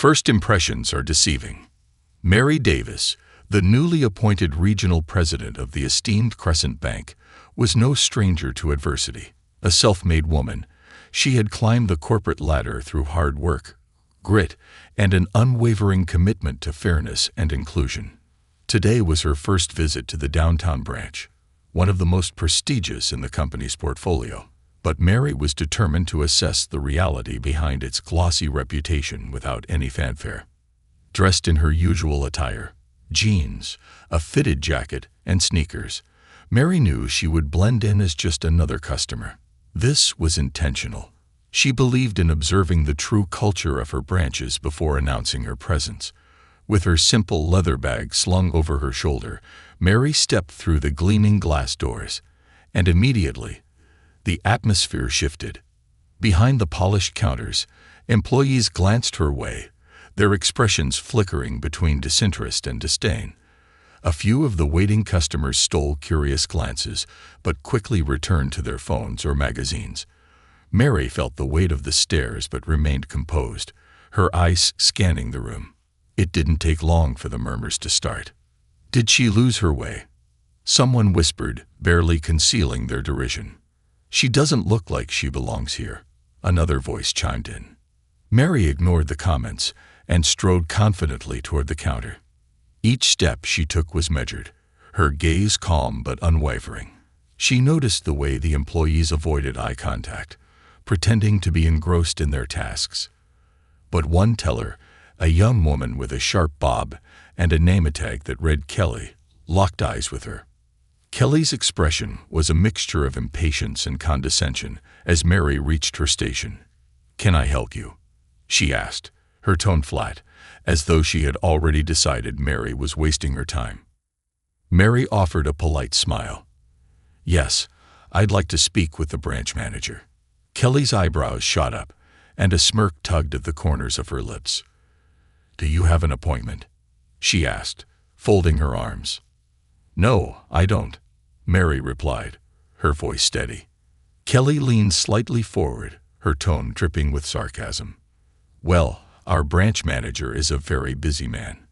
First impressions are deceiving. Mary Davis, the newly appointed regional president of the esteemed Crescent Bank, was no stranger to adversity. A self-made woman, she had climbed the corporate ladder through hard work, grit, and an unwavering commitment to fairness and inclusion. Today was her first visit to the downtown branch, one of the most prestigious in the company's portfolio. But Mary was determined to assess the reality behind its glossy reputation without any fanfare. Dressed in her usual attire, jeans, a fitted jacket, and sneakers, Mary knew she would blend in as just another customer. This was intentional. She believed in observing the true culture of her branches before announcing her presence. With her simple leather bag slung over her shoulder, Mary stepped through the gleaming glass doors, and immediately, the atmosphere shifted. Behind the polished counters, employees glanced her way, their expressions flickering between disinterest and disdain. A few of the waiting customers stole curious glances, but quickly returned to their phones or magazines. Mary felt the weight of the stares but remained composed, her eyes scanning the room. It didn't take long for the murmurs to start. Did she lose her way? Someone whispered, barely concealing their derision. She doesn't look like she belongs here, another voice chimed in. Mary ignored the comments and strode confidently toward the counter. Each step she took was measured, her gaze calm but unwavering. She noticed the way the employees avoided eye contact, pretending to be engrossed in their tasks. But one teller, a young woman with a sharp bob and a name tag that read Kelly, locked eyes with her. Kelly's expression was a mixture of impatience and condescension as Mary reached her station. "Can I help you?" she asked, her tone flat, as though she had already decided Mary was wasting her time. Mary offered a polite smile. "Yes, I'd like to speak with the branch manager." Kelly's eyebrows shot up, and a smirk tugged at the corners of her lips. "Do you have an appointment?" she asked, folding her arms. "No, I don't," Mary replied, her voice steady. Kelly leaned slightly forward, her tone dripping with sarcasm. "Well, our branch manager is a very busy man.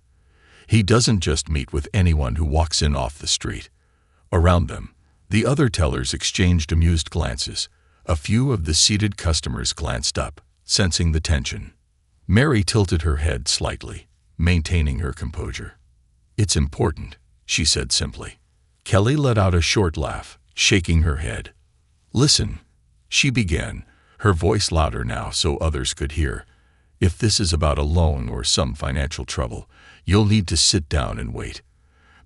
He doesn't just meet with anyone who walks in off the street." Around them, the other tellers exchanged amused glances. A few of the seated customers glanced up, sensing the tension. Mary tilted her head slightly, maintaining her composure. "It's important," she said simply. Kelly let out a short laugh, shaking her head. "Listen," she began, her voice louder now so others could hear. "If this is about a loan or some financial trouble, you'll need to sit down and wait.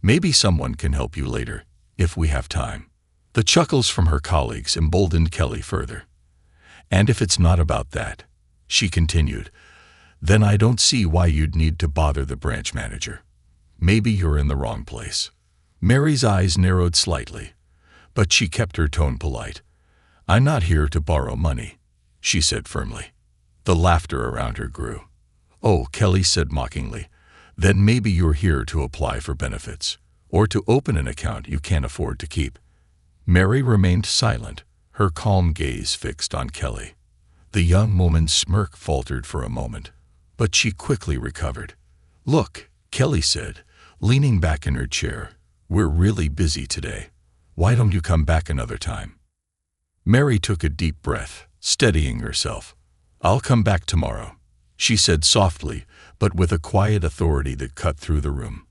Maybe someone can help you later, if we have time." The chuckles from her colleagues emboldened Kelly further. "And if it's not about that," she continued, "then I don't see why you'd need to bother the branch manager. Maybe you're in the wrong place." Mary's eyes narrowed slightly, but she kept her tone polite. "I'm not here to borrow money," she said firmly. The laughter around her grew. "Oh," Kelly said mockingly, "then maybe you're here to apply for benefits, or to open an account you can't afford to keep." Mary remained silent, her calm gaze fixed on Kelly. The young woman's smirk faltered for a moment, but she quickly recovered. "Look," Kelly said, leaning back in her chair, "we're really busy today. Why don't you come back another time?" Mary took a deep breath, steadying herself. "I'll come back tomorrow," she said softly, but with a quiet authority that cut through the room.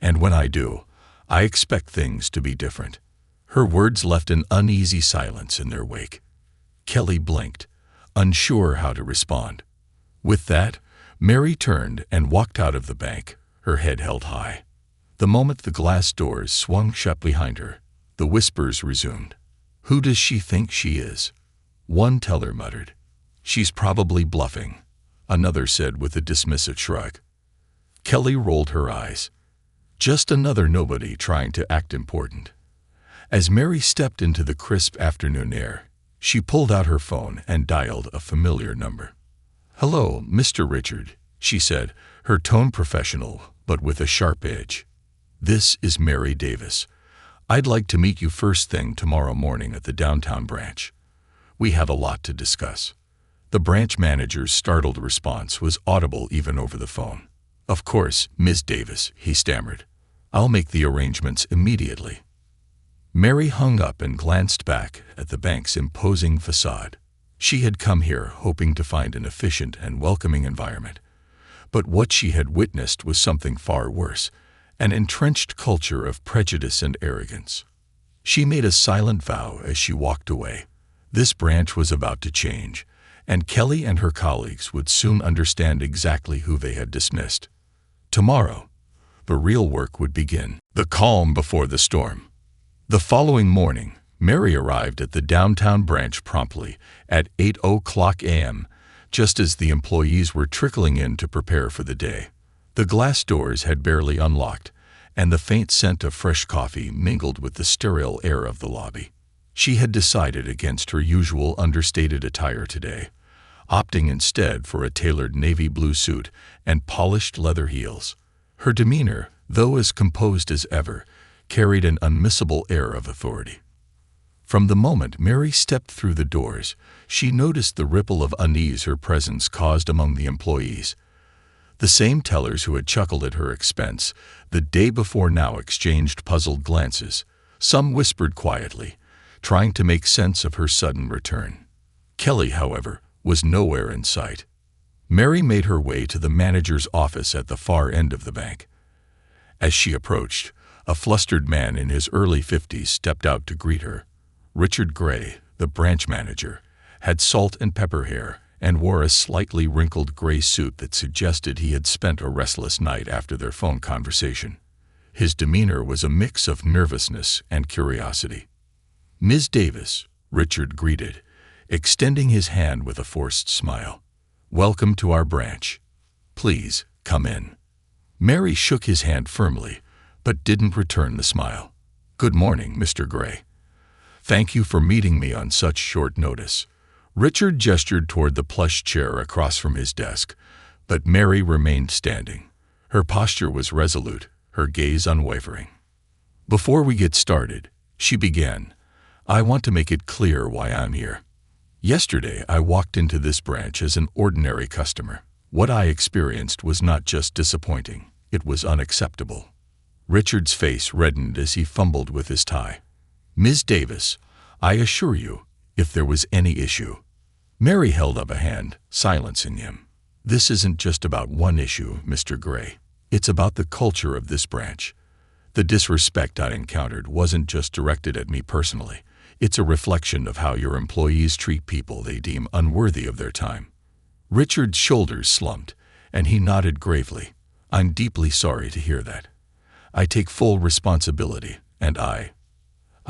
"And when I do, I expect things to be different." Her words left an uneasy silence in their wake. Kelly blinked, unsure how to respond. With that, Mary turned and walked out of the bank, her head held high. The moment the glass doors swung shut behind her, the whispers resumed. "Who does she think she is?" One teller muttered. "She's probably bluffing," another said with a dismissive shrug. Kelly rolled her eyes. Just another nobody trying to act important. As Mary stepped into the crisp afternoon air, she pulled out her phone and dialed a familiar number. "Hello, Mr. Richard," she said, her tone professional but with a sharp edge. "This is Mary Davis. I'd like to meet you first thing tomorrow morning at the downtown branch. We have a lot to discuss." The branch manager's startled response was audible even over the phone. "Of course, Miss Davis," he stammered. "I'll make the arrangements immediately." Mary hung up and glanced back at the bank's imposing facade. She had come here hoping to find an efficient and welcoming environment. But what she had witnessed was something far worse, an entrenched culture of prejudice and arrogance. She made a silent vow as she walked away. This branch was about to change, and Kelly and her colleagues would soon understand exactly who they had dismissed. Tomorrow, the real work would begin. The calm before the storm. The following morning, Mary arrived at the downtown branch promptly at 8:00 a.m., just as the employees were trickling in to prepare for the day. The glass doors had barely unlocked, and the faint scent of fresh coffee mingled with the sterile air of the lobby. She had decided against her usual understated attire today, opting instead for a tailored navy blue suit and polished leather heels. Her demeanor, though as composed as ever, carried an unmissable air of authority. From the moment Mary stepped through the doors, she noticed the ripple of unease her presence caused among the employees. The same tellers who had chuckled at her expense the day before now exchanged puzzled glances. Some whispered quietly, trying to make sense of her sudden return. Kelly, however, was nowhere in sight. Mary made her way to the manager's office at the far end of the bank. As she approached, a flustered man in his early 50s stepped out to greet her. Richard Gray, the branch manager, had salt and pepper hair and wore a slightly wrinkled gray suit that suggested he had spent a restless night after their phone conversation. His demeanor was a mix of nervousness and curiosity. "Ms. Davis," Richard greeted, extending his hand with a forced smile. "Welcome to our branch. Please, come in." Mary shook his hand firmly, but didn't return the smile. "Good morning, Mr. Gray. Thank you for meeting me on such short notice." Richard gestured toward the plush chair across from his desk, but Mary remained standing. Her posture was resolute, her gaze unwavering. "Before we get started," she began, "I want to make it clear why I'm here. Yesterday, I walked into this branch as an ordinary customer. What I experienced was not just disappointing, it was unacceptable." Richard's face reddened as he fumbled with his tie. "Ms. Davis, I assure you, if there was any issue—" Mary held up a hand, silencing him. "This isn't just about one issue, Mr. Gray. It's about the culture of this branch. The disrespect I encountered wasn't just directed at me personally. It's a reflection of how your employees treat people they deem unworthy of their time." Richard's shoulders slumped, and he nodded gravely. "I'm deeply sorry to hear that. I take full responsibility, and I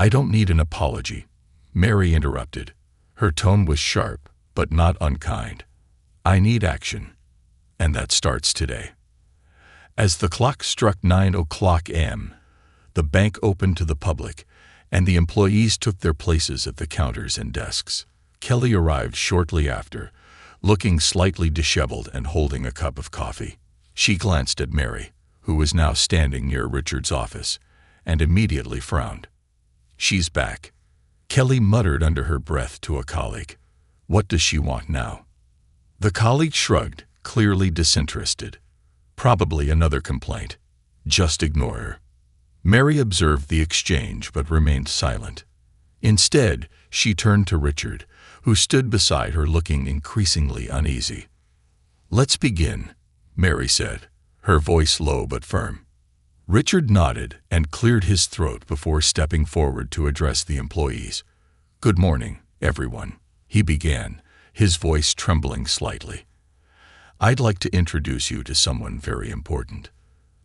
don't need an apology," Mary interrupted. Her tone was sharp, but not unkind. "I need action, and that starts today." As the clock struck 9:00 a.m., the bank opened to the public, and the employees took their places at the counters and desks. Kelly arrived shortly after, looking slightly disheveled and holding a cup of coffee. She glanced at Mary, who was now standing near Richard's office, and immediately frowned. "She's back," Kelly muttered under her breath to a colleague. "What does she want now?" The colleague shrugged, clearly disinterested. "Probably another complaint. Just ignore her." Mary observed the exchange but remained silent. Instead, she turned to Richard, who stood beside her looking increasingly uneasy. "Let's begin," Mary said, her voice low but firm. Richard nodded and cleared his throat before stepping forward to address the employees. "Good morning, everyone," he began, his voice trembling slightly. "I'd like to introduce you to someone very important."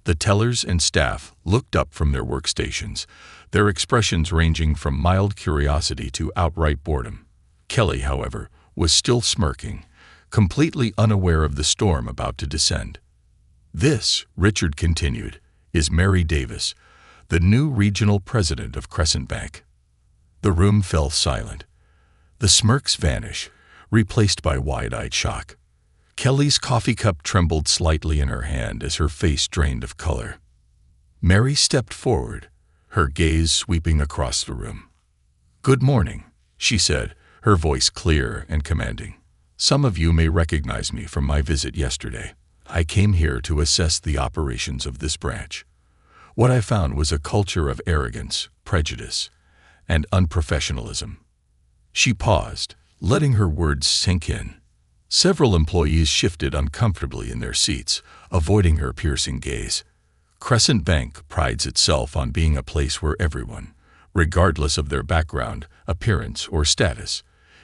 The tellers and staff looked up from their workstations, their expressions ranging from mild curiosity to outright boredom. Kelly, however, was still smirking, completely unaware of the storm about to descend. "This," Richard continued, "is Mary Davis, the new regional president of Crescent Bank." The room fell silent. The smirks vanished, replaced by wide-eyed shock. Kelly's coffee cup trembled slightly in her hand as her face drained of color. Mary stepped forward, her gaze sweeping across the room. "Good morning," she said, her voice clear and commanding. Some of you may recognize me from my visit yesterday. I came here to assess the operations of this branch. What I found was a culture of arrogance, prejudice, and unprofessionalism." She paused, letting her words sink in. Several employees shifted uncomfortably in their seats, avoiding her piercing gaze. Crescent Bank prides itself on being a place where everyone, regardless of their background, appearance, or status,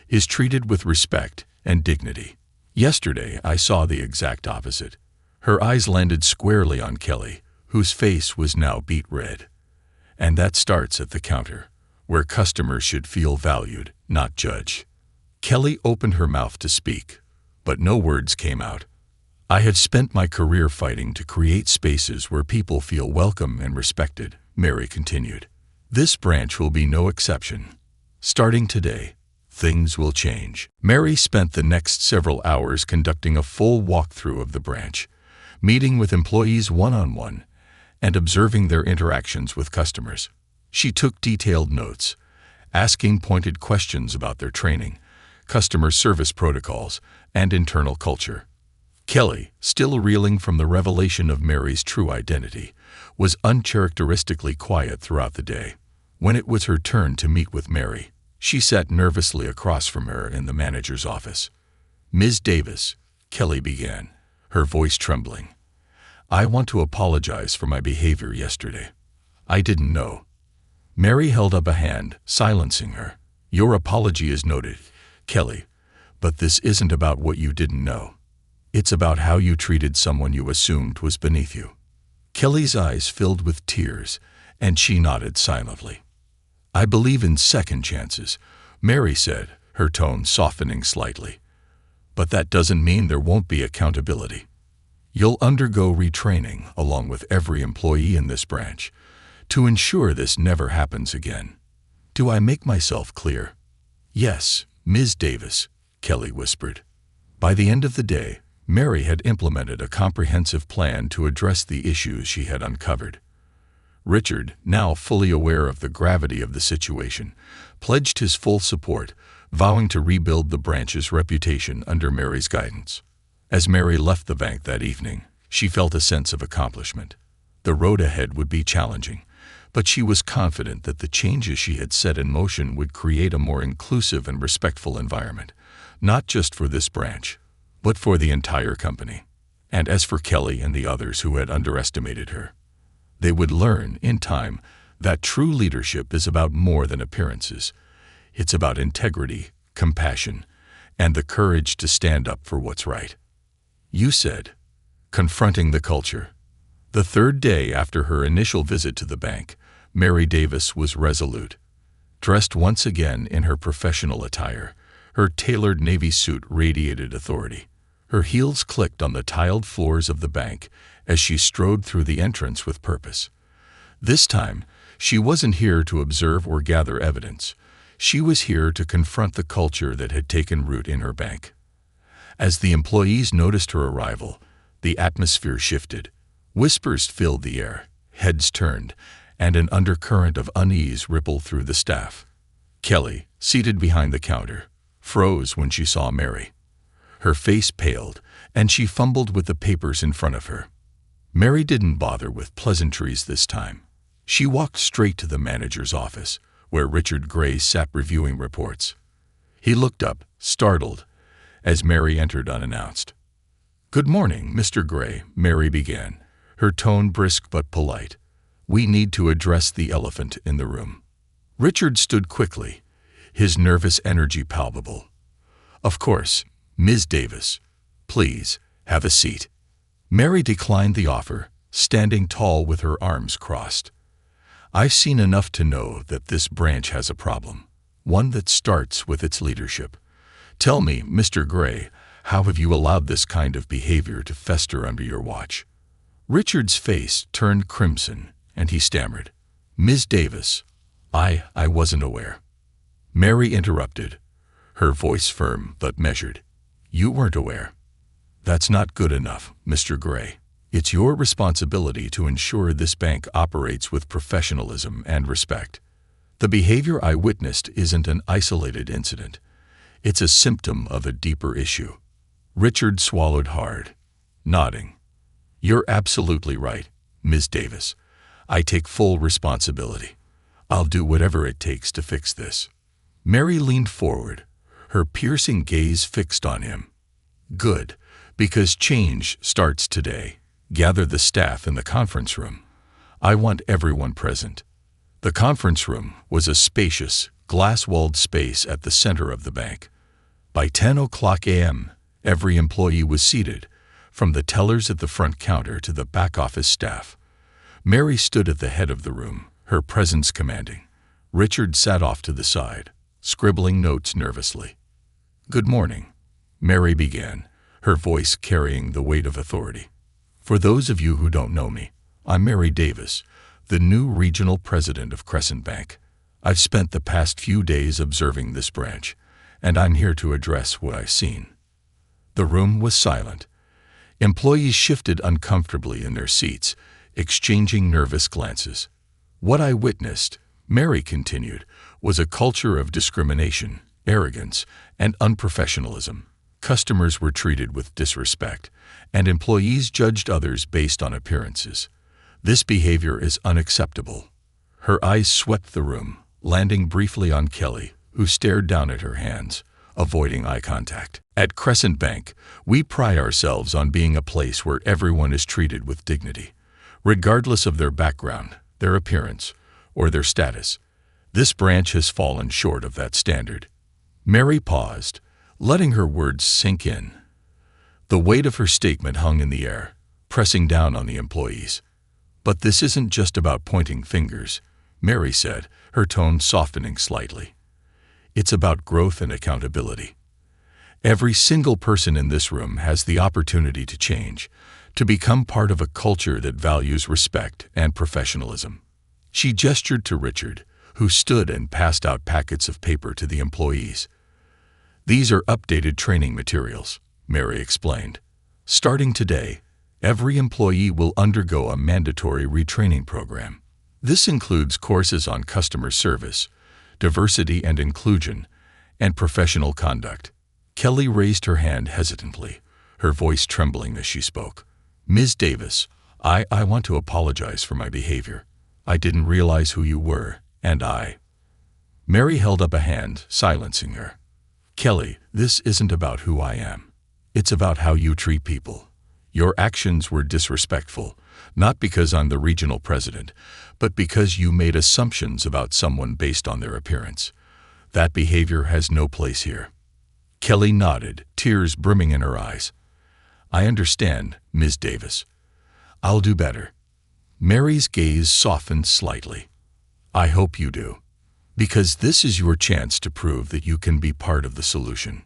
is treated with respect and dignity. Yesterday, I saw the exact opposite. Her eyes landed squarely on Kelly, whose face was now beet red. And that starts at the counter, where customers should feel valued, not judged. Kelly opened her mouth to speak, but no words came out. "I have spent my career fighting to create spaces where people feel welcome and respected," Mary continued. "This branch will be no exception. Starting today, things will change." Mary spent the next several hours conducting a full walkthrough of the branch, meeting with employees one-on-one, and observing their interactions with customers. She took detailed notes, asking pointed questions about their training, customer service protocols, and internal culture. Kelly, still reeling from the revelation of Mary's true identity, was uncharacteristically quiet throughout the day. When it was her turn to meet with Mary, she sat nervously across from her in the manager's office. "Ms. Davis," Kelly began, her voice trembling, "I want to apologize for my behavior yesterday. I didn't know." Mary held up a hand, silencing her. "Your apology is noted, Kelly, but this isn't about what you didn't know. It's about how you treated someone you assumed was beneath you." Kelly's eyes filled with tears, and she nodded silently. "I believe in second chances," Mary said, her tone softening slightly. "But that doesn't mean there won't be accountability. You'll undergo retraining, along with every employee in this branch, to ensure this never happens again. Do I make myself clear?" "Yes, Ms. Davis," Kelly whispered. By the end of the day, Mary had implemented a comprehensive plan to address the issues she had uncovered. Richard, now fully aware of the gravity of the situation, pledged his full support, vowing to rebuild the branch's reputation under Mary's guidance. As Mary left the bank that evening, she felt a sense of accomplishment. The road ahead would be challenging, but she was confident that the changes she had set in motion would create a more inclusive and respectful environment, not just for this branch, but for the entire company. And as for Kelly and the others who had underestimated her, they would learn, in time, that true leadership is about more than appearances. It's about integrity, compassion, and the courage to stand up for what's right. You said, confronting the culture. The third day after her initial visit to the bank, Mary Davis was resolute. Dressed once again in her professional attire, her tailored navy suit radiated authority. Her heels clicked on the tiled floors of the bank as she strode through the entrance with purpose. This time, she wasn't here to observe or gather evidence. She was here to confront the culture that had taken root in her bank. As the employees noticed her arrival, the atmosphere shifted. Whispers filled the air, heads turned, and an undercurrent of unease rippled through the staff. Kelly, seated behind the counter, froze when she saw Mary. Her face paled, and she fumbled with the papers in front of her. Mary didn't bother with pleasantries this time. She walked straight to the manager's office, where Richard Gray sat reviewing reports. He looked up, startled, as Mary entered unannounced. "Good morning, Mr. Gray," Mary began, her tone brisk but polite. "We need to address the elephant in the room." Richard stood quickly, his nervous energy palpable. "Of course, Ms. Davis. Please, have a seat." Mary declined the offer, standing tall with her arms crossed. "I've seen enough to know that this branch has a problem, one that starts with its leadership. Tell me, Mr. Gray, how have you allowed this kind of behavior to fester under your watch?" Richard's face turned crimson, and he stammered, "Ms. Davis, I wasn't aware." Mary interrupted, her voice firm but measured. "You weren't aware? That's not good enough, Mr. Gray. It's your responsibility to ensure this bank operates with professionalism and respect. The behavior I witnessed isn't an isolated incident. It's a symptom of a deeper issue. Richard swallowed hard, nodding. You're absolutely right, Ms. Davis. I take full responsibility. I'll do whatever it takes to fix this. Mary leaned forward, her piercing gaze fixed on him. Good, because change starts today. Gather the staff in the conference room. I want everyone present. The conference room was a spacious, glass-walled space at the center of the bank. By 10 o'clock a.m., every employee was seated, from the tellers at the front counter to the back office staff. Mary stood at the head of the room, her presence commanding. Richard sat off to the side, scribbling notes nervously. Good morning, Mary began, her voice carrying the weight of authority. For those of you who don't know me, I'm Mary Davis, the new regional president of Crescent Bank. I've spent the past few days observing this branch, and I'm here to address what I've seen. The room was silent. Employees shifted uncomfortably in their seats, exchanging nervous glances. What I witnessed, Mary continued, was a culture of discrimination, arrogance, and unprofessionalism. Customers were treated with disrespect, and employees judged others based on appearances. This behavior is unacceptable. Her eyes swept the room, landing briefly on Kelly, who stared down at her hands, avoiding eye contact. At Crescent Bank, we pride ourselves on being a place where everyone is treated with dignity, regardless of their background, their appearance, or their status. This branch has fallen short of that standard. Mary paused, letting her words sink in. The weight of her statement hung in the air, pressing down on the employees. But this isn't just about pointing fingers, Mary said, her tone softening slightly. It's about growth and accountability. Every single person in this room has the opportunity to change, to become part of a culture that values respect and professionalism. She gestured to Richard, who stood and passed out packets of paper to the employees. These are updated training materials, Mary explained. Starting today, every employee will undergo a mandatory retraining program. This includes courses on customer service, diversity and inclusion, and professional conduct. Kelly raised her hand hesitantly, her voice trembling as she spoke. Ms. Davis, I want to apologize for my behavior. I didn't realize who you were, and Mary held up a hand, silencing her. Kelly, this isn't about who I am. It's about how you treat people. Your actions were disrespectful, not because I'm the regional president, but because you made assumptions about someone based on their appearance. That behavior has no place here. Kelly nodded, tears brimming in her eyes. I understand, Ms. Davis. I'll do better. Mary's gaze softened slightly. I hope you do, because this is your chance to prove that you can be part of the solution.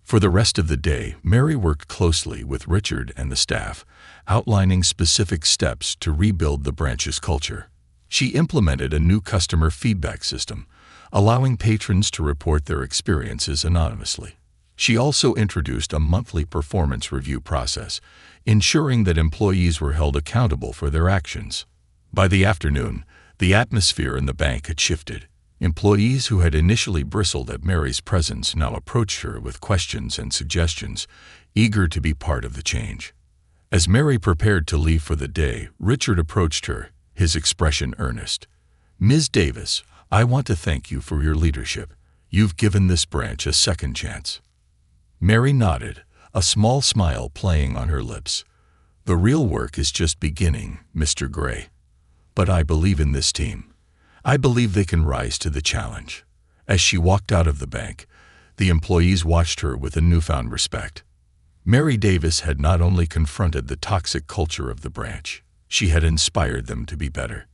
For the rest of the day, Mary worked closely with Richard and the staff, outlining specific steps to rebuild the branch's culture. She implemented a new customer feedback system, allowing patrons to report their experiences anonymously. She also introduced a monthly performance review process, ensuring that employees were held accountable for their actions. By the afternoon, the atmosphere in the bank had shifted. Employees who had initially bristled at Mary's presence now approached her with questions and suggestions, eager to be part of the change. As Mary prepared to leave for the day, Richard approached her, his expression earnest. Ms. Davis, I want to thank you for your leadership. You've given this branch a second chance. Mary nodded, a small smile playing on her lips. The real work is just beginning, Mr. Gray. But I believe in this team. I believe they can rise to the challenge. As she walked out of the bank, the employees watched her with a newfound respect. Mary Davis had not only confronted the toxic culture of the branch, she had inspired them to be better.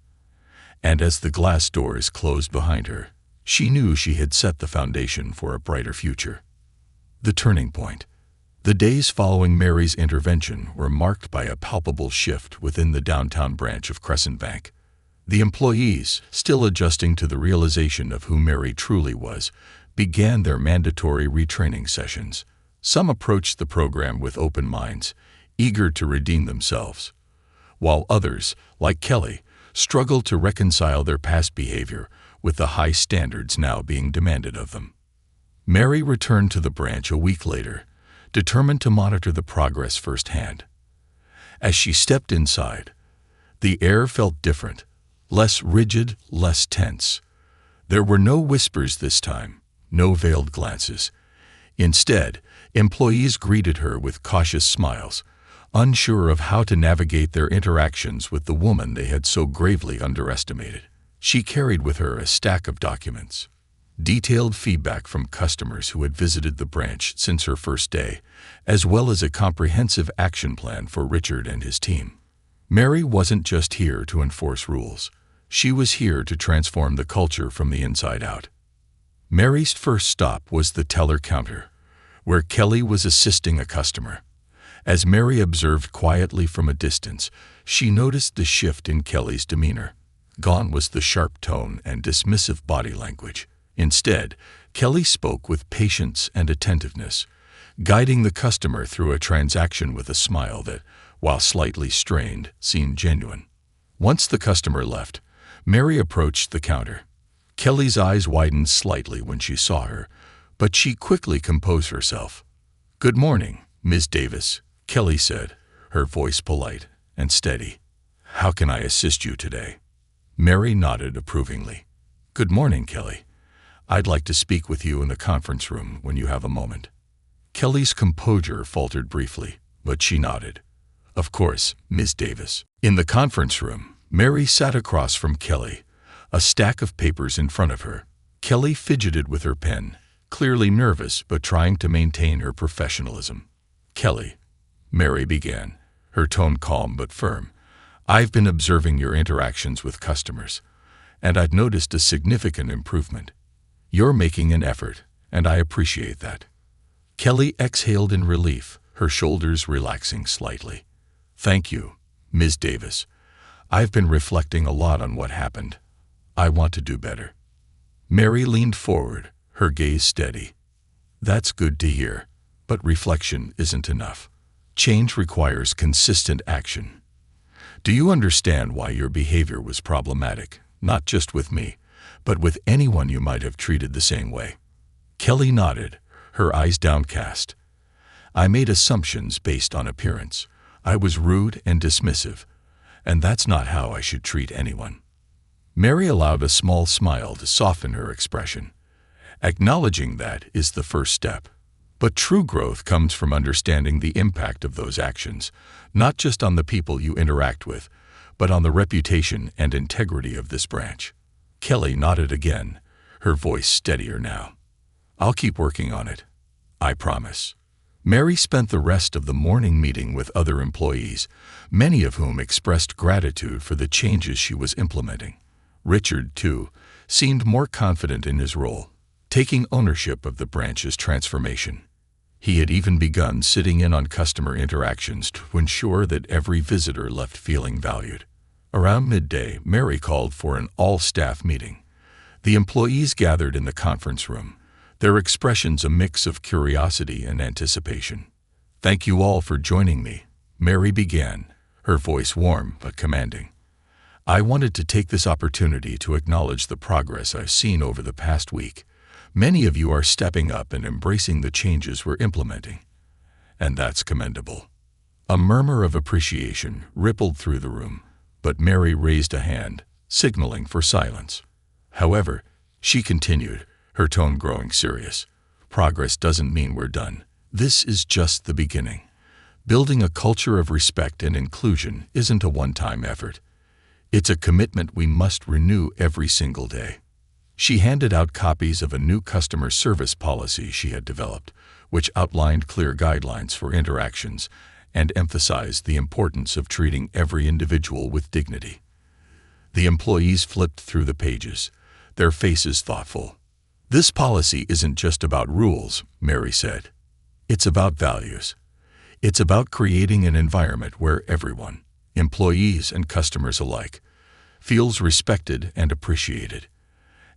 And as the glass doors closed behind her, she knew she had set the foundation for a brighter future. The turning point. The days following Mary's intervention were marked by a palpable shift within the downtown branch of Crescent Bank. The employees, still adjusting to the realization of who Mary truly was, began their mandatory retraining sessions. Some approached the program with open minds, eager to redeem themselves, while others, like Kelly, struggled to reconcile their past behavior with the high standards now being demanded of them. Mary returned to the branch a week later, determined to monitor the progress firsthand. As she stepped inside, the air felt different, less rigid, less tense. There were no whispers this time, no veiled glances. Instead, employees greeted her with cautious smiles, unsure of how to navigate their interactions with the woman they had so gravely underestimated. She carried with her a stack of documents, detailed feedback from customers who had visited the branch since her first day, as well as a comprehensive action plan for Richard and his team. Mary wasn't just here to enforce rules. She was here to transform the culture from the inside out. Mary's first stop was the teller counter, where Kelly was assisting a customer. As Mary observed quietly from a distance, she noticed the shift in Kelly's demeanor. Gone was the sharp tone and dismissive body language. Instead, Kelly spoke with patience and attentiveness, guiding the customer through a transaction with a smile that, while slightly strained, seemed genuine. Once the customer left, Mary approached the counter. Kelly's eyes widened slightly when she saw her, but she quickly composed herself. "Good morning, Ms. Davis," Kelly said, her voice polite and steady. "How can I assist you today?" Mary nodded approvingly. "Good morning, Kelly. I'd like to speak with you in the conference room when you have a moment." Kelly's composure faltered briefly, but she nodded. "Of course, Ms. Davis." In the conference room, Mary sat across from Kelly, a stack of papers in front of her. Kelly fidgeted with her pen, clearly nervous but trying to maintain her professionalism. "Kelly," Mary began, her tone calm but firm, "I've been observing your interactions with customers, and I've noticed a significant improvement. You're making an effort, and I appreciate that." Kelly exhaled in relief, her shoulders relaxing slightly. "Thank you, Ms. Davis. I've been reflecting a lot on what happened. I want to do better." Mary leaned forward, her gaze steady. "That's good to hear, but reflection isn't enough. Change requires consistent action. Do you understand why your behavior was problematic, not just with me, but with anyone you might have treated the same way?" Kelly nodded, her eyes downcast. "I made assumptions based on appearance. I was rude and dismissive, and that's not how I should treat anyone." Mary allowed a small smile to soften her expression. Acknowledging that is the first step. But true growth comes from understanding the impact of those actions, not just on the people you interact with, but on the reputation and integrity of this branch. Kelly nodded again, her voice steadier now. "I'll keep working on it. I promise." Mary spent the rest of the morning meeting with other employees, many of whom expressed gratitude for the changes she was implementing. Richard, too, seemed more confident in his role, taking ownership of the branch's transformation. He had even begun sitting in on customer interactions to ensure that every visitor left feeling valued. Around midday, Mary called for an all-staff meeting. The employees gathered in the conference room, their expressions a mix of curiosity and anticipation. "Thank you all for joining me," Mary began, her voice warm but commanding. "I wanted to take this opportunity to acknowledge the progress I've seen over the past week. Many of you are stepping up and embracing the changes we're implementing, and that's commendable." A murmur of appreciation rippled through the room, but Mary raised a hand, signaling for silence. However, she continued, her tone growing serious. "Progress doesn't mean we're done. This is just the beginning. Building a culture of respect and inclusion isn't a one-time effort. It's a commitment we must renew every single day." She handed out copies of a new customer service policy she had developed, which outlined clear guidelines for interactions and emphasized the importance of treating every individual with dignity. The employees flipped through the pages, their faces thoughtful. "This policy isn't just about rules," Mary said. "It's about values. It's about creating an environment where everyone, employees and customers alike, feels respected and appreciated.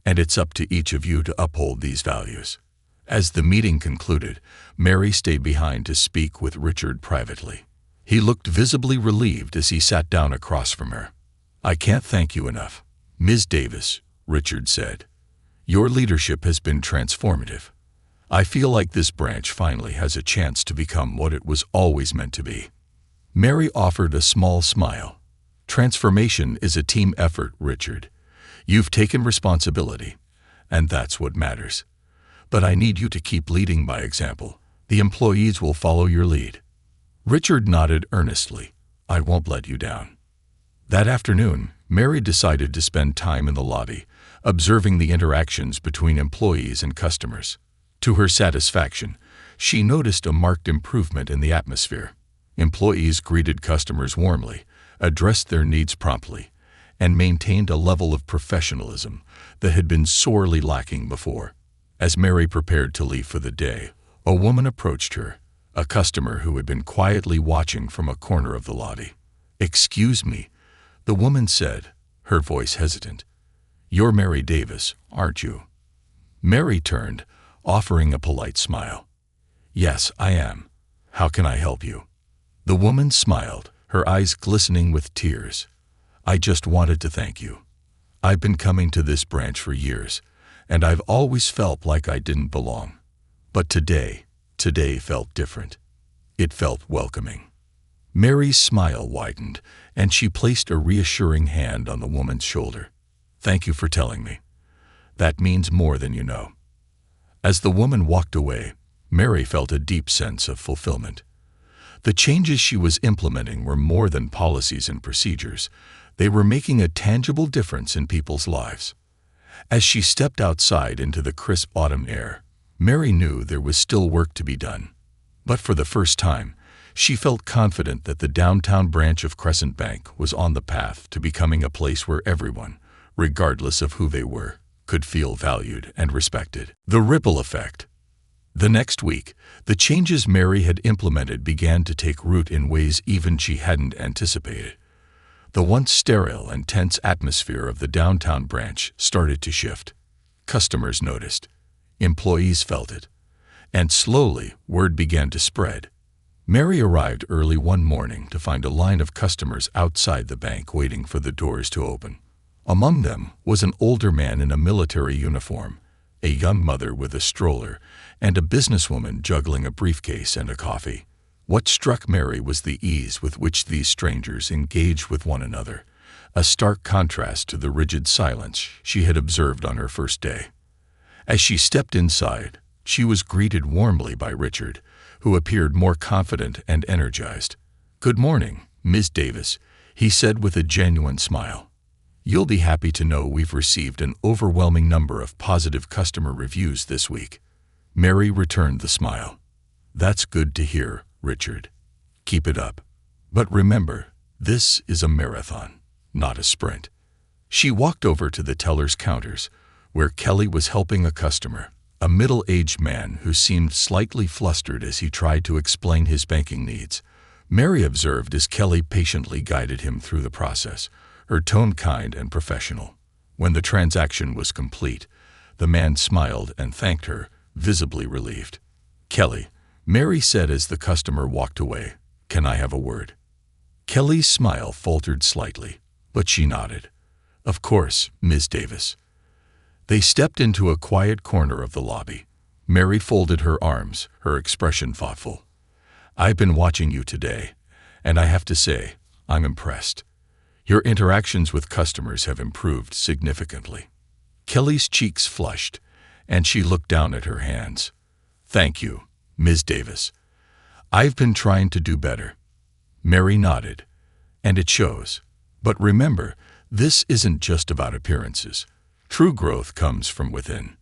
And it's up to each of you to uphold these values." As the meeting concluded, Mary stayed behind to speak with Richard privately. He looked visibly relieved as he sat down across from her. "I can't thank you enough, Ms. Davis," Richard said. "Your leadership has been transformative. I feel like this branch finally has a chance to become what it was always meant to be." Mary offered a small smile. "Transformation is a team effort, Richard. You've taken responsibility, and that's what matters. But I need you to keep leading by example. The employees will follow your lead." Richard nodded earnestly. "I won't let you down." That afternoon, Mary decided to spend time in the lobby, observing the interactions between employees and customers. To her satisfaction, she noticed a marked improvement in the atmosphere. Employees greeted customers warmly, addressed their needs promptly, and maintained a level of professionalism that had been sorely lacking before. As Mary prepared to leave for the day, a woman approached her, a customer who had been quietly watching from a corner of the lobby. "Excuse me," the woman said, her voice hesitant. "You're Mary Davis, aren't you?" Mary turned, offering a polite smile. "Yes, I am. How can I help you?" The woman smiled, her eyes glistening with tears. "I just wanted to thank you. I've been coming to this branch for years, and I've always felt like I didn't belong. But today felt different. It felt welcoming." Mary's smile widened, and she placed a reassuring hand on the woman's shoulder. "Thank you for telling me. That means more than you know." As the woman walked away, Mary felt a deep sense of fulfillment. The changes she was implementing were more than policies and procedures. They were making a tangible difference in people's lives. As she stepped outside into the crisp autumn air, Mary knew there was still work to be done. But for the first time, she felt confident that the downtown branch of Crescent Bank was on the path to becoming a place where everyone, regardless of who they were, could feel valued and respected. The ripple effect. The next week, the changes Mary had implemented began to take root in ways even she hadn't anticipated. The once sterile and tense atmosphere of the downtown branch started to shift. Customers noticed. Employees felt it. And slowly, word began to spread. Mary arrived early one morning to find a line of customers outside the bank waiting for the doors to open. Among them was an older man in a military uniform, a young mother with a stroller, and a businesswoman juggling a briefcase and a coffee. What struck Mary was the ease with which these strangers engaged with one another, a stark contrast to the rigid silence she had observed on her first day. As she stepped inside, she was greeted warmly by Richard, who appeared more confident and energized. "Good morning, Ms. Davis," he said with a genuine smile. "You'll be happy to know we've received an overwhelming number of positive customer reviews this week." Mary returned the smile. "That's good to hear, Richard. Keep it up. But remember, this is a marathon, not a sprint." She walked over to the teller's counters, where Kelly was helping a customer, a middle-aged man who seemed slightly flustered as he tried to explain his banking needs. Mary observed as Kelly patiently guided him through the process, her tone kind and professional. When the transaction was complete, the man smiled and thanked her, visibly relieved. "Kelly," Mary said as the customer walked away, "can I have a word?" Kelly's smile faltered slightly, but she nodded. "Of course, Ms. Davis." They stepped into a quiet corner of the lobby. Mary folded her arms, her expression thoughtful. "I've been watching you today, and I have to say, I'm impressed. Your interactions with customers have improved significantly." Kelly's cheeks flushed, and she looked down at her hands. "Thank you, Ms. Davis. I've been trying to do better." Mary nodded. "And it shows. But remember, this isn't just about appearances. True growth comes from within.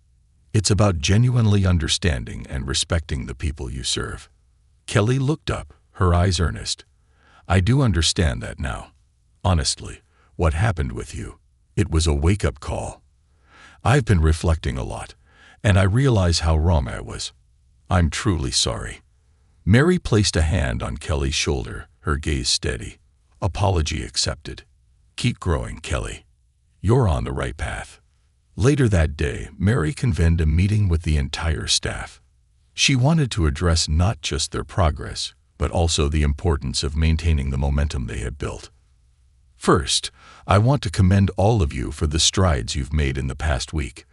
It's about genuinely understanding and respecting the people you serve." Kelly looked up, her eyes earnest. "I do understand that now. Honestly, what happened with you, it was a wake-up call. I've been reflecting a lot, and I realize how wrong I was. I'm truly sorry." Mary placed a hand on Kelly's shoulder, her gaze steady. "Apology accepted. Keep growing, Kelly. You're on the right path." Later that day, Mary convened a meeting with the entire staff. She wanted to address not just their progress, but also the importance of maintaining the momentum they had built. "First, I want to commend all of you for the strides you've made in the past week,"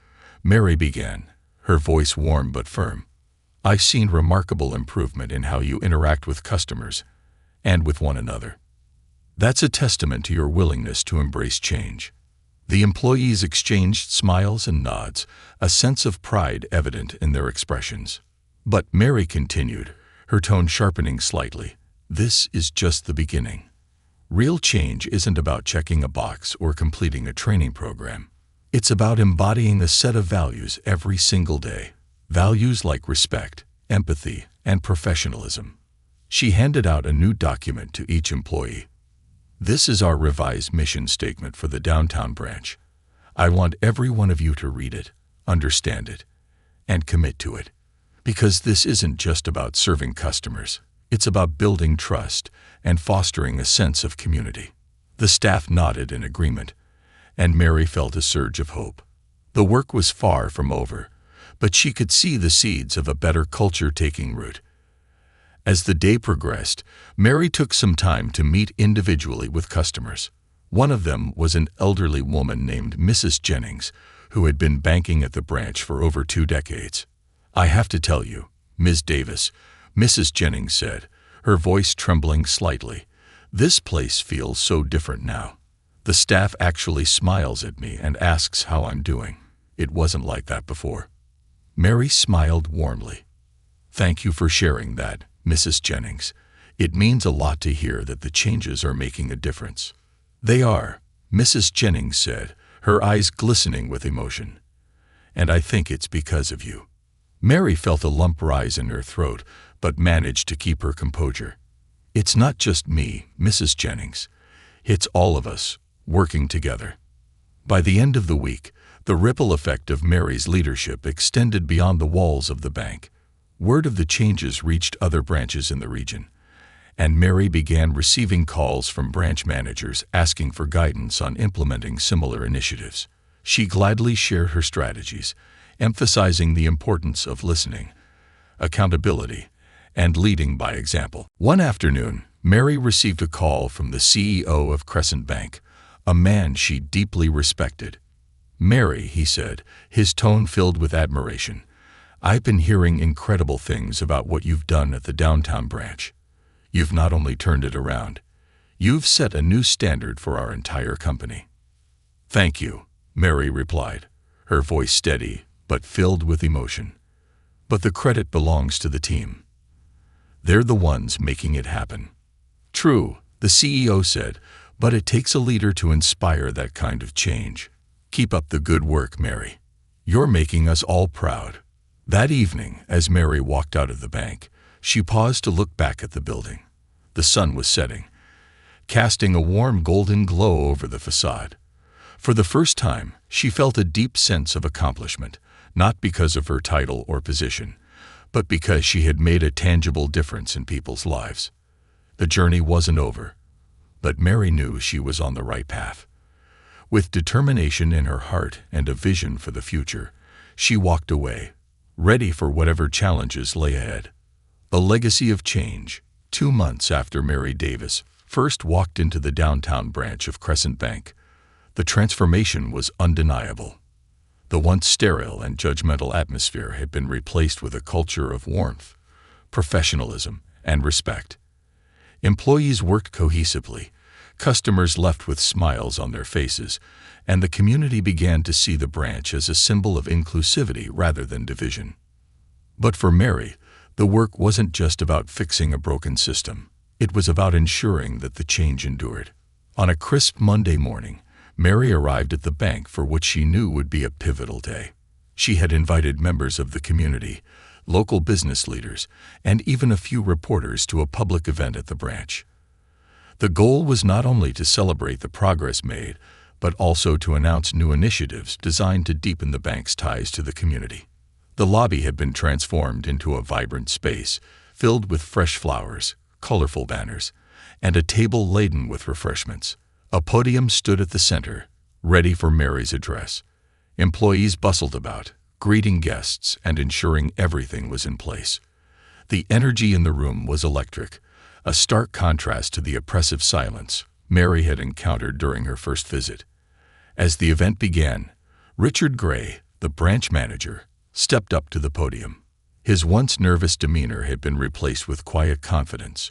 Mary began, her voice warm but firm. I've seen remarkable improvement in how you interact with customers and with one another. That's a testament to your willingness to embrace change." The employees exchanged smiles and nods, a sense of pride evident in their expressions. But Mary continued, her tone sharpening slightly. "This is just the beginning. Real change isn't about checking a box or completing a training program. It's about embodying a set of values every single day. Values like respect, empathy, and professionalism." She handed out a new document to each employee. "This is our revised mission statement for the downtown branch. I want every one of you to read it, understand it, and commit to it. Because this isn't just about serving customers. It's about building trust and fostering a sense of community." The staff nodded in agreement, and Mary felt a surge of hope. The work was far from over, but she could see the seeds of a better culture taking root. As the day progressed, Mary took some time to meet individually with customers. One of them was an elderly woman named Mrs. Jennings, who had been banking at the branch for over 2 decades. "I have to tell you, Ms. Davis," Mrs. Jennings said, her voice trembling slightly, "this place feels so different now. The staff actually smiles at me and asks how I'm doing. It wasn't like that before." Mary smiled warmly. "Thank you for sharing that, Mrs. Jennings. It means a lot to hear that the changes are making a difference." "They are," Mrs. Jennings said, her eyes glistening with emotion. "And I think it's because of you." Mary felt a lump rise in her throat, but managed to keep her composure. "It's not just me, Mrs. Jennings. It's all of us, working together." By the end of the week, the ripple effect of Mary's leadership extended beyond the walls of the bank. Word of the changes reached other branches in the region, and Mary began receiving calls from branch managers asking for guidance on implementing similar initiatives. She gladly shared her strategies, emphasizing the importance of listening, accountability, and leading by example. One afternoon, Mary received a call from the CEO of Crescent Bank, a man she deeply respected. "Mary," he said, his tone filled with admiration, "I've been hearing incredible things about what you've done at the downtown branch. You've not only turned it around, you've set a new standard for our entire company." "Thank you," Mary replied, her voice steady but filled with emotion. "But the credit belongs to the team. They're the ones making it happen." "True," the CEO said, "but it takes a leader to inspire that kind of change. Keep up the good work, Mary. You're making us all proud." That evening, as Mary walked out of the bank, she paused to look back at the building. The sun was setting, casting a warm golden glow over the facade. For the first time, she felt a deep sense of accomplishment, not because of her title or position, but because she had made a tangible difference in people's lives. The journey wasn't over, but Mary knew she was on the right path. With determination in her heart and a vision for the future, she walked away, ready for whatever challenges lay ahead. A legacy of change. 2 months after Mary Davis first walked into the downtown branch of Crescent Bank, the transformation was undeniable. The once sterile and judgmental atmosphere had been replaced with a culture of warmth, professionalism, and respect. Employees worked cohesively, customers left with smiles on their faces, and the community began to see the branch as a symbol of inclusivity rather than division. But for Mary, the work wasn't just about fixing a broken system. It was about ensuring that the change endured. On a crisp Monday morning, Mary arrived at the bank for what she knew would be a pivotal day. She had invited members of the community, local business leaders, and even a few reporters to a public event at the branch. The goal was not only to celebrate the progress made, but also to announce new initiatives designed to deepen the bank's ties to the community. The lobby had been transformed into a vibrant space, filled with fresh flowers, colorful banners, and a table laden with refreshments. A podium stood at the center, ready for Mary's address. Employees bustled about, greeting guests and ensuring everything was in place. The energy in the room was electric, a stark contrast to the oppressive silence Mary had encountered during her first visit. As the event began, Richard Gray, the branch manager, stepped up to the podium. His once nervous demeanor had been replaced with quiet confidence.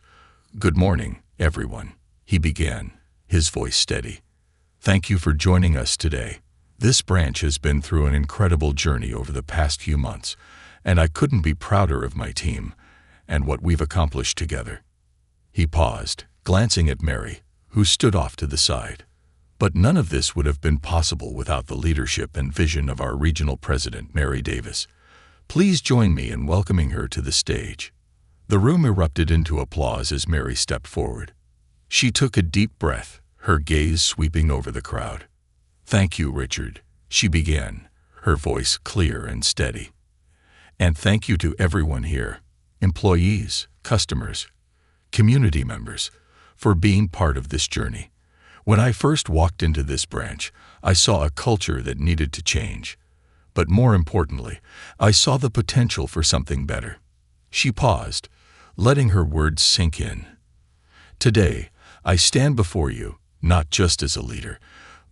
"Good morning, everyone," he began, his voice steady. "Thank you for joining us today. This branch has been through an incredible journey over the past few months, and I couldn't be prouder of my team and what we've accomplished together." He paused, glancing at Mary, who stood off to the side. But none of this would have been possible without the leadership and vision of our regional president, Mary Davis. Please join me in welcoming her to the stage. The room erupted into applause as Mary stepped forward. She took a deep breath, her gaze sweeping over the crowd. "Thank you, Richard," she began, her voice clear and steady. "And thank you to everyone here, employees, customers, community members, for being part of this journey. When I first walked into this branch, I saw a culture that needed to change. But more importantly, I saw the potential for something better." She paused, letting her words sink in. "Today, I stand before you, not just as a leader,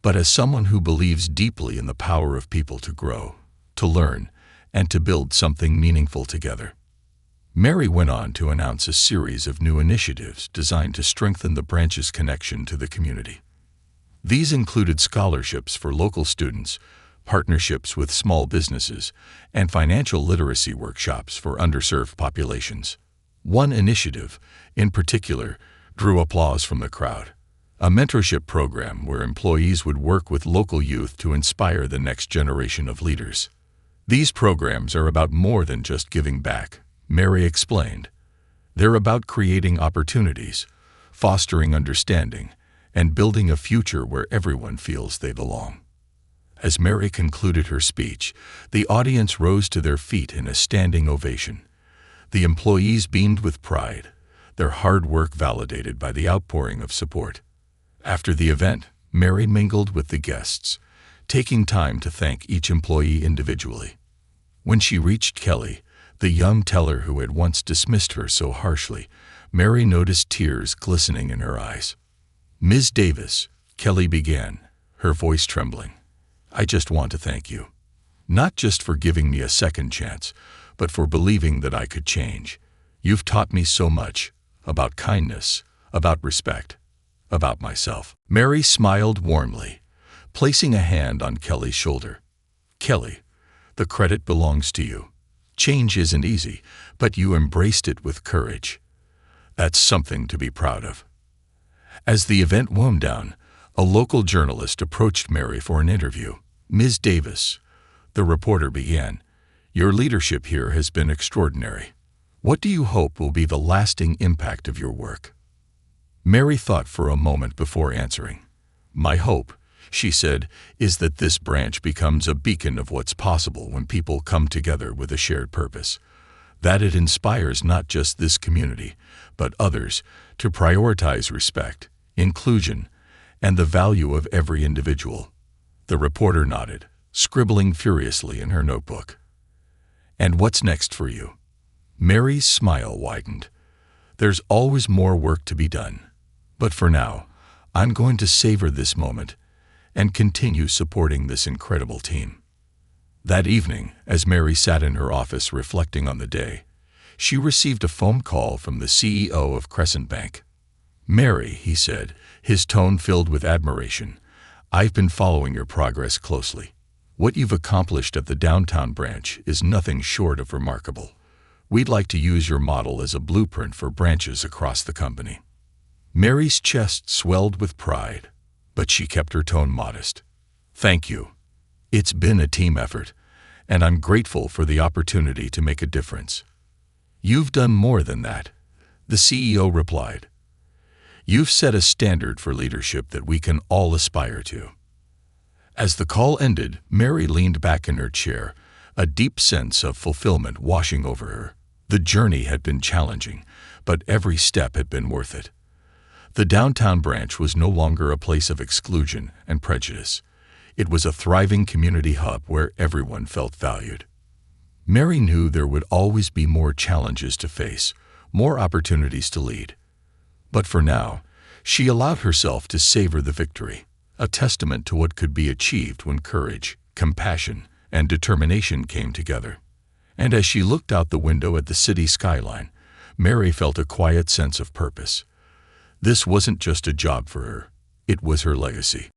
but as someone who believes deeply in the power of people to grow, to learn, and to build something meaningful together." Mary went on to announce a series of new initiatives designed to strengthen the branch's connection to the community. These included scholarships for local students, partnerships with small businesses, and financial literacy workshops for underserved populations. One initiative, in particular, drew applause from the crowd: a mentorship program where employees would work with local youth to inspire the next generation of leaders. "These programs are about more than just giving back," Mary explained. "They're about creating opportunities, fostering understanding, and building a future where everyone feels they belong." As Mary concluded her speech, the audience rose to their feet in a standing ovation. The employees beamed with pride, their hard work validated by the outpouring of support. After the event, Mary mingled with the guests, taking time to thank each employee individually. When she reached Kelly, the young teller who had once dismissed her so harshly, Mary noticed tears glistening in her eyes. "Ms. Davis," Kelly began, her voice trembling, "I just want to thank you. Not just for giving me a second chance, but for believing that I could change. You've taught me so much, about kindness, about respect, about myself." Mary smiled warmly, placing a hand on Kelly's shoulder. "Kelly, the credit belongs to you. Change isn't easy, but you embraced it with courage. That's something to be proud of." As the event wound down, a local journalist approached Mary for an interview. "Ms. Davis," the reporter began, "your leadership here has been extraordinary. What do you hope will be the lasting impact of your work?" Mary thought for a moment before answering. "My hope," she said, "is that this branch becomes a beacon of what's possible when people come together with a shared purpose. That it inspires not just this community, but others, to prioritize respect, inclusion, and the value of every individual." The reporter nodded, scribbling furiously in her notebook. "And what's next for you?" Mary's smile widened. "There's always more work to be done. But for now, I'm going to savor this moment and continue supporting this incredible team." That evening, as Mary sat in her office reflecting on the day, she received a phone call from the CEO of Crescent Bank. "Mary," he said, his tone filled with admiration, "I've been following your progress closely. What you've accomplished at the downtown branch is nothing short of remarkable. We'd like to use your model as a blueprint for branches across the company." Mary's chest swelled with pride, but she kept her tone modest. "Thank you. It's been a team effort, and I'm grateful for the opportunity to make a difference." "You've done more than that," the CEO replied. "You've set a standard for leadership that we can all aspire to." As the call ended, Mary leaned back in her chair, a deep sense of fulfillment washing over her. The journey had been challenging, but every step had been worth it. The downtown branch was no longer a place of exclusion and prejudice. It was a thriving community hub where everyone felt valued. Mary knew there would always be more challenges to face, more opportunities to lead. But for now, she allowed herself to savor the victory, a testament to what could be achieved when courage, compassion, and determination came together. And as she looked out the window at the city skyline, Mary felt a quiet sense of purpose. This wasn't just a job for her, it was her legacy.